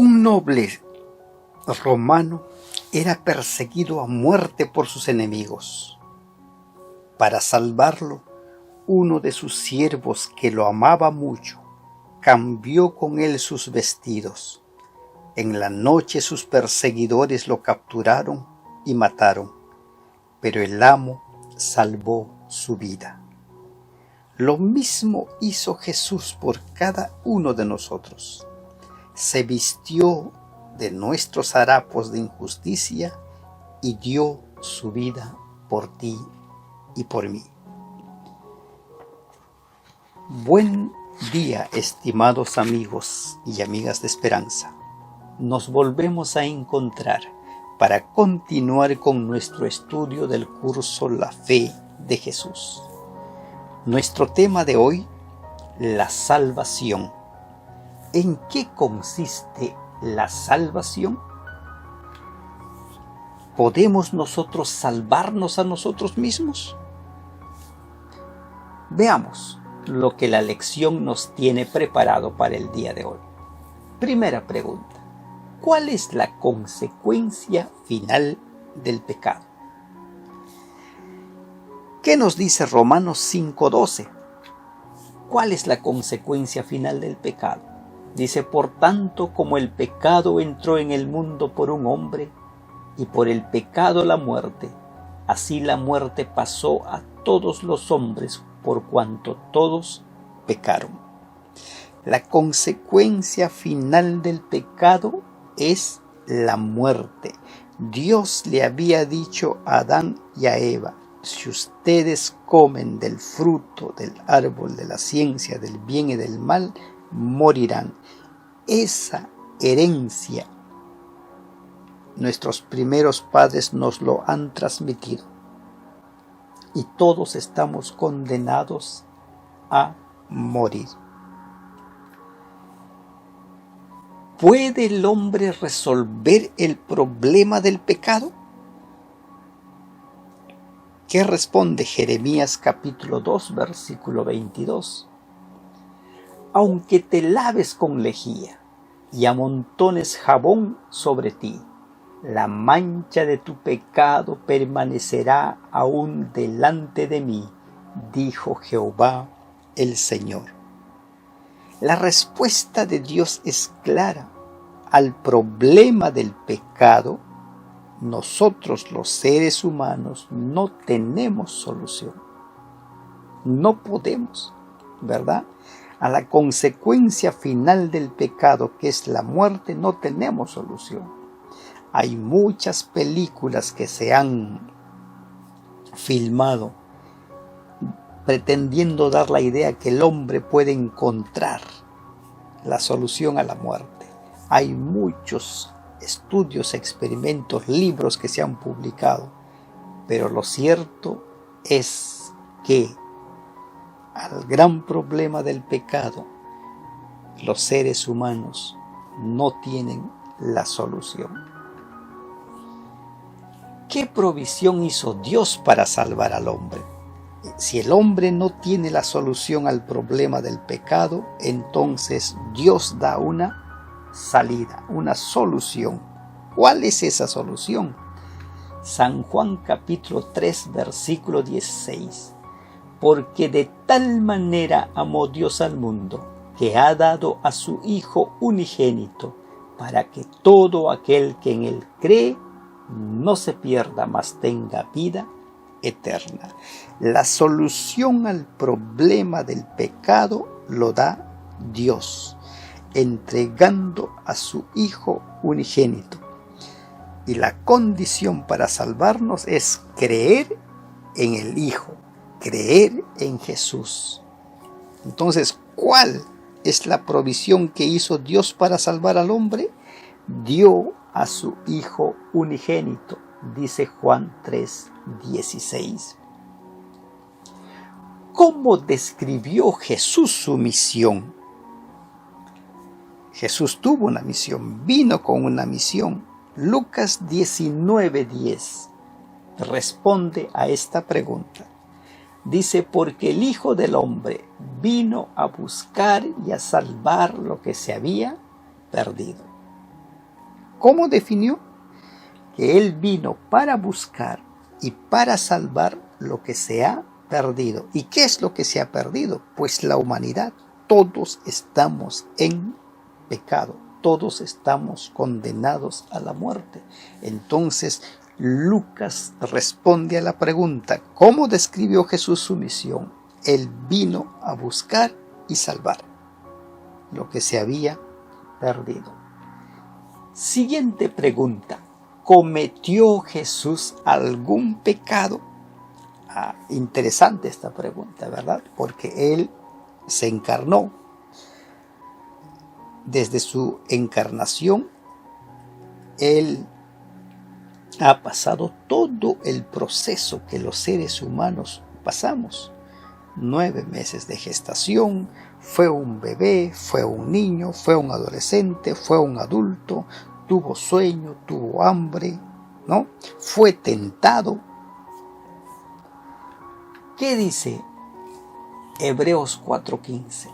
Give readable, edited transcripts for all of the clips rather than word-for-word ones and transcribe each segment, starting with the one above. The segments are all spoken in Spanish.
Un noble romano era perseguido a muerte por sus enemigos. Para salvarlo, uno de sus siervos, que lo amaba mucho, cambió con él sus vestidos. En la noche sus perseguidores lo capturaron y mataron, pero el amo salvó su vida. Lo mismo hizo Jesús por cada uno de nosotros. Se vistió de nuestros harapos de injusticia y dio su vida por ti y por mí. Buen día, estimados amigos y amigas de esperanza. Nos volvemos a encontrar para continuar con nuestro estudio del curso La Fe de Jesús. Nuestro tema de hoy, la salvación. ¿En qué consiste la salvación? ¿Podemos nosotros salvarnos a nosotros mismos? Veamos lo que la lección nos tiene preparado para el día de hoy. Primera pregunta: ¿cuál es la consecuencia final del pecado? ¿Qué nos dice Romanos 5:12? ¿Cuál es la consecuencia final del pecado? Dice: por tanto, como el pecado entró en el mundo por un hombre, y por el pecado la muerte, así la muerte pasó a todos los hombres, por cuanto todos pecaron. La consecuencia final del pecado es la muerte. Dios le había dicho a Adán y a Eva: si ustedes comen del fruto del árbol de la ciencia del bien y del mal, morirán. Esa herencia nuestros primeros padres nos lo han transmitido, y todos estamos condenados a morir. ¿Puede el hombre resolver el problema del pecado? ¿Qué responde Jeremías capítulo 2, versículo 22? Aunque te laves con lejía y amontones jabón sobre ti, la mancha de tu pecado permanecerá aún delante de mí, dijo Jehová el Señor. La respuesta de Dios es clara. Al problema del pecado, nosotros los seres humanos no tenemos solución. No podemos, ¿verdad? A la consecuencia final del pecado, que es la muerte, no tenemos solución. Hay muchas películas que se han filmado pretendiendo dar la idea que el hombre puede encontrar la solución a la muerte. Hay muchos estudios, experimentos, libros que se han publicado, pero lo cierto es que al gran problema del pecado, los seres humanos no tienen la solución. ¿Qué provisión hizo Dios para salvar al hombre? Si el hombre no tiene la solución al problema del pecado, entonces Dios da una salida, una solución. ¿Cuál es esa solución? San Juan capítulo 3, versículo 16. Porque de tal manera amó Dios al mundo, que ha dado a su Hijo unigénito, para que todo aquel que en él cree no se pierda, mas tenga vida eterna. La solución al problema del pecado lo da Dios, entregando a su Hijo unigénito. Y la condición para salvarnos es creer en el Hijo, creer en Jesús. Entonces, ¿cuál es la provisión que hizo Dios para salvar al hombre? Dio a su Hijo unigénito, dice Juan 3:16. ¿Cómo describió Jesús su misión? Jesús tuvo una misión, vino con una misión. Lucas 19:10 responde a esta pregunta. Dice: porque el Hijo del Hombre vino a buscar y a salvar lo que se había perdido. ¿Cómo definió? Que Él vino para buscar y para salvar lo que se ha perdido. ¿Y qué es lo que se ha perdido? Pues la humanidad. Todos estamos en pecado. Todos estamos condenados a la muerte. Entonces, Lucas responde a la pregunta: ¿cómo describió Jesús su misión? Él vino a buscar y salvar lo que se había perdido. Siguiente pregunta: ¿cometió Jesús algún pecado? Interesante esta pregunta, ¿verdad? Porque Él se encarnó. Desde su encarnación, Él ha pasado todo el proceso que los seres humanos pasamos. 9 meses de gestación, fue un bebé, fue un niño, fue un adolescente, fue un adulto, tuvo sueño, tuvo hambre, ¿no? Fue tentado. ¿Qué dice Hebreos 4:15?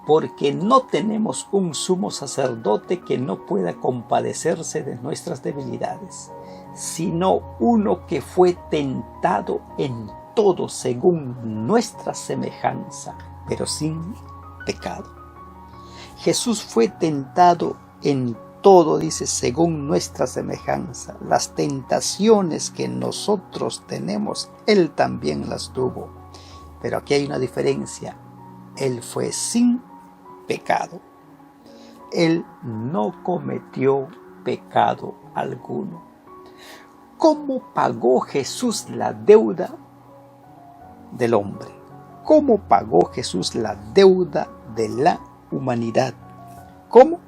Porque no tenemos un sumo sacerdote que no pueda compadecerse de nuestras debilidades, sino uno que fue tentado en todo según nuestra semejanza, pero sin pecado. Jesús fue tentado en todo, dice, según nuestra semejanza. Las tentaciones que nosotros tenemos, Él también las tuvo. Pero aquí hay una diferencia. Él fue sin pecado. Él no cometió pecado alguno. ¿Cómo pagó Jesús la deuda del hombre? ¿Cómo pagó Jesús la deuda de la humanidad? ¿Cómo?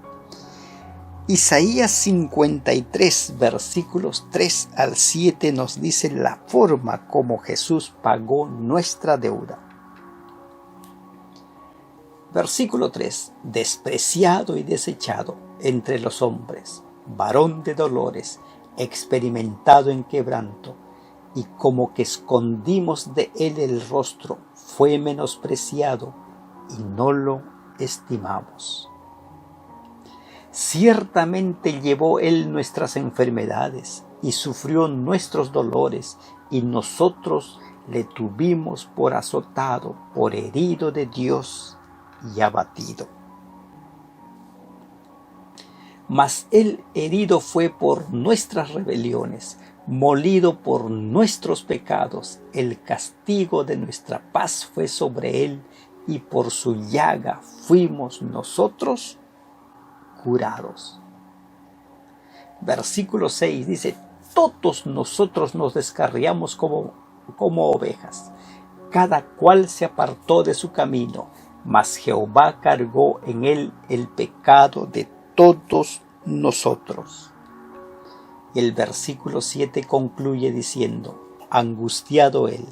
Isaías 53, versículos 3 al 7 nos dice la forma como Jesús pagó nuestra deuda. Versículo 3: despreciado y desechado entre los hombres, varón de dolores, experimentado en quebranto, y como que escondimos de él el rostro, fue menospreciado y no lo estimamos. Ciertamente llevó él nuestras enfermedades y sufrió nuestros dolores, y nosotros le tuvimos por azotado, por herido de Dios y abatido. Mas él herido fue por nuestras rebeliones, molido por nuestros pecados. El castigo de nuestra paz fue sobre él, y por su llaga fuimos nosotros curados. Versículo 6 dice: todos nosotros nos descarriamos como ovejas, cada cual se apartó de su camino, mas Jehová cargó en él el pecado de todos nosotros. Y el versículo 7 concluye diciendo: angustiado él,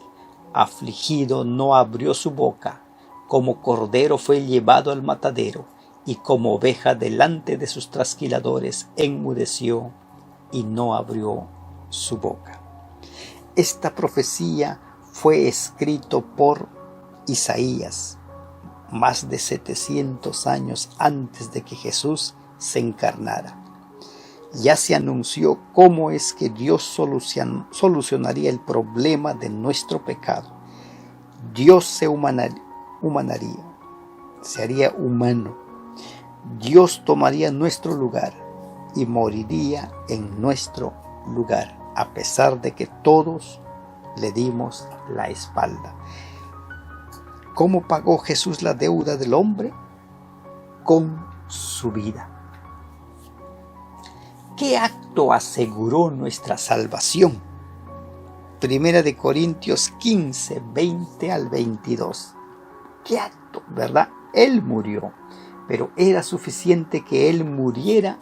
afligido, no abrió su boca, como cordero fue llevado al matadero, y como oveja delante de sus trasquiladores enmudeció y no abrió su boca. Esta profecía fue escrito por Isaías más de 700 años antes de que Jesús se encarnara. Ya se anunció cómo es que Dios solucionaría el problema de nuestro pecado. Dios se humanaría, se haría humano. Dios tomaría nuestro lugar y moriría en nuestro lugar, a pesar de que todos le dimos la espalda. ¿Cómo pagó Jesús la deuda del hombre? Con su vida. ¿Qué acto aseguró nuestra salvación? Primera de Corintios 15, 20 al 22. ¿Qué acto, verdad? Él murió, pero era suficiente que Él muriera.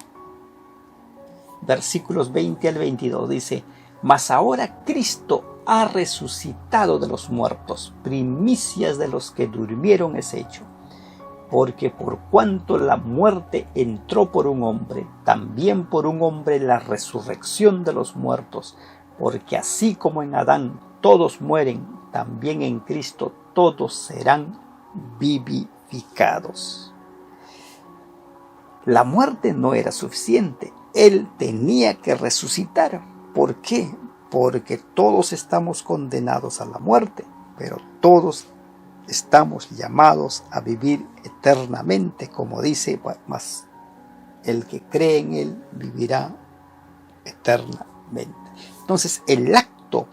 Versículos 20 al 22 dice: mas ahora Cristo ha resucitado de los muertos, primicias de los que durmieron es hecho. Porque por cuanto la muerte entró por un hombre, también por un hombre la resurrección de los muertos. Porque así como en Adán todos mueren, también en Cristo todos serán vivificados. La muerte no era suficiente. Él tenía que resucitar. ¿Por qué? Porque todos estamos condenados a la muerte, pero todos estamos llamados a vivir eternamente, como dice, mas el que cree en Él vivirá eternamente. Entonces, el acto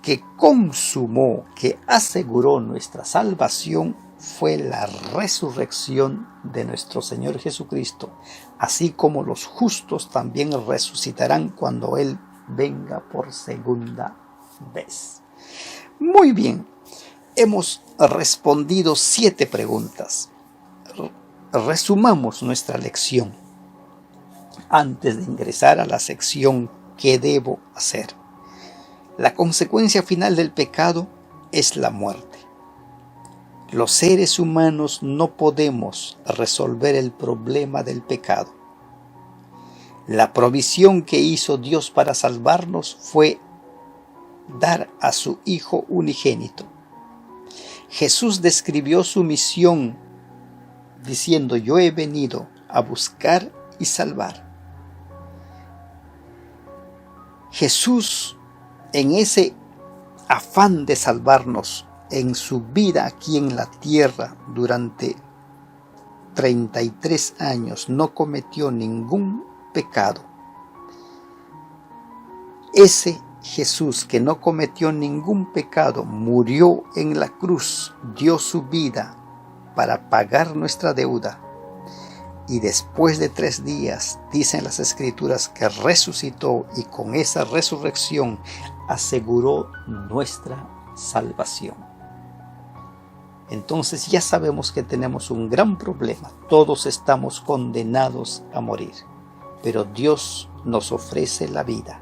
que consumó, que aseguró nuestra salvación, fue la resurrección de nuestro Señor Jesucristo, así como los justos también resucitarán cuando Él venga por segunda vez. Muy bien, hemos respondido 7 preguntas. Resumamos nuestra lección antes de ingresar a la sección ¿qué debo hacer? La consecuencia final del pecado es la muerte. Los seres humanos no podemos resolver el problema del pecado. La provisión que hizo Dios para salvarnos fue dar a su Hijo unigénito. Jesús describió su misión diciendo: yo he venido a buscar y salvar. Jesús, en ese afán de salvarnos, en su vida aquí en la tierra durante 33 años, no cometió ningún pecado. Ese Jesús que no cometió ningún pecado, murió en la cruz, dio su vida para pagar nuestra deuda, y después de 3 días, dicen las Escrituras, que resucitó, y con esa resurrección aseguró nuestra salvación. Entonces ya sabemos que tenemos un gran problema. Todos estamos condenados a morir, pero Dios nos ofrece la vida.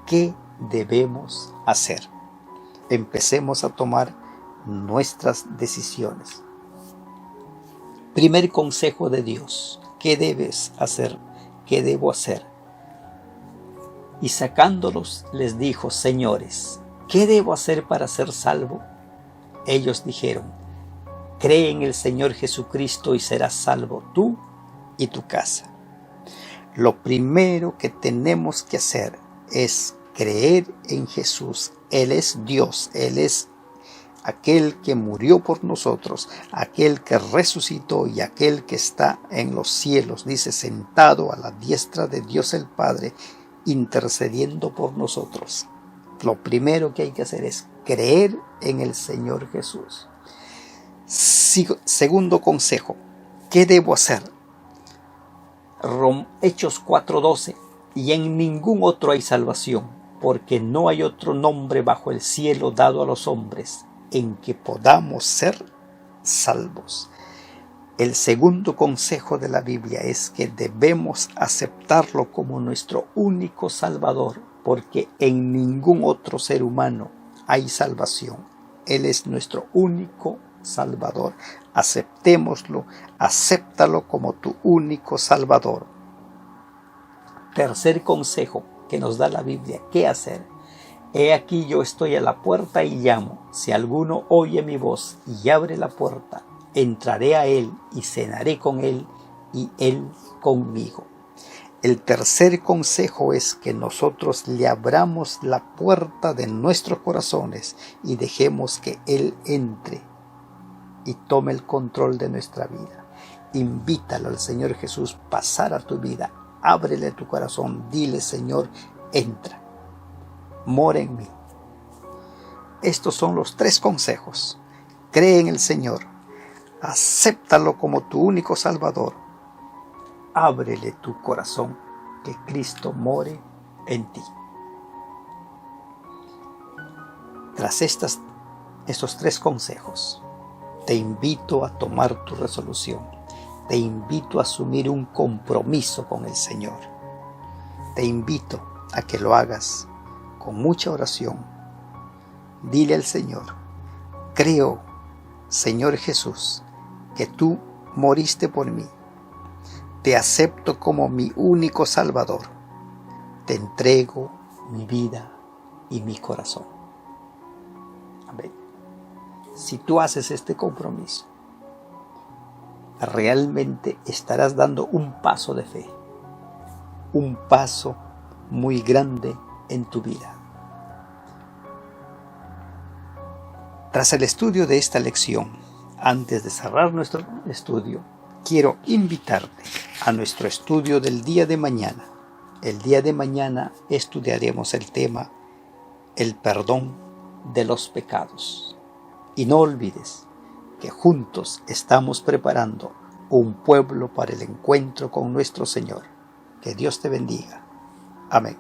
¿Qué debemos hacer? Empecemos a tomar nuestras decisiones. Primer consejo de Dios: ¿qué debes hacer? ¿Qué debo hacer? Y sacándolos les dijo: señores, ¿qué debo hacer para ser salvo? Ellos dijeron: cree en el Señor Jesucristo y serás salvo tú y tu casa. Lo primero que tenemos que hacer es creer en Jesús. Él es Dios, Él es aquel que murió por nosotros, aquel que resucitó y aquel que está en los cielos, dice, sentado a la diestra de Dios el Padre, intercediendo por nosotros. Lo primero que hay que hacer es creer en el Señor Jesús. Segundo consejo: ¿qué debo hacer? Hechos 4:12: y en ningún otro hay salvación, porque no hay otro nombre bajo el cielo dado a los hombres en que podamos ser salvos. El segundo consejo de la Biblia es que debemos aceptarlo como nuestro único Salvador, porque en ningún otro ser humano hay salvación. Él es nuestro único Salvador. Aceptémoslo, acéptalo como tu único Salvador. Tercer consejo que nos da la Biblia: ¿qué hacer? He aquí yo estoy a la puerta y llamo. Si alguno oye mi voz y abre la puerta, entraré a él y cenaré con él y él conmigo. El tercer consejo es que nosotros le abramos la puerta de nuestros corazones y dejemos que Él entre y tome el control de nuestra vida. Invítalo al Señor Jesús a pasar a tu vida. Ábrele tu corazón. Dile: Señor, entra. Mora en mí. Estos son los 3 consejos. Cree en el Señor. Acéptalo como tu único Salvador. Ábrele tu corazón, que Cristo more en ti. Tras estos 3 consejos, te invito a tomar tu resolución. Te invito a asumir un compromiso con el Señor. Te invito a que lo hagas con mucha oración. Dile al Señor: creo, Señor Jesús, que tú moriste por mí. Te acepto como mi único Salvador. Te entrego mi vida y mi corazón. Amén. Si tú haces este compromiso, realmente estarás dando un paso de fe. un paso muy grande en tu vida. Tras el estudio de esta lección, antes de cerrar nuestro estudio, quiero invitarte a nuestro estudio del día de mañana. El día de mañana estudiaremos el tema el perdón de los pecados. Y no olvides que juntos estamos preparando un pueblo para el encuentro con nuestro Señor. Que Dios te bendiga. Amén.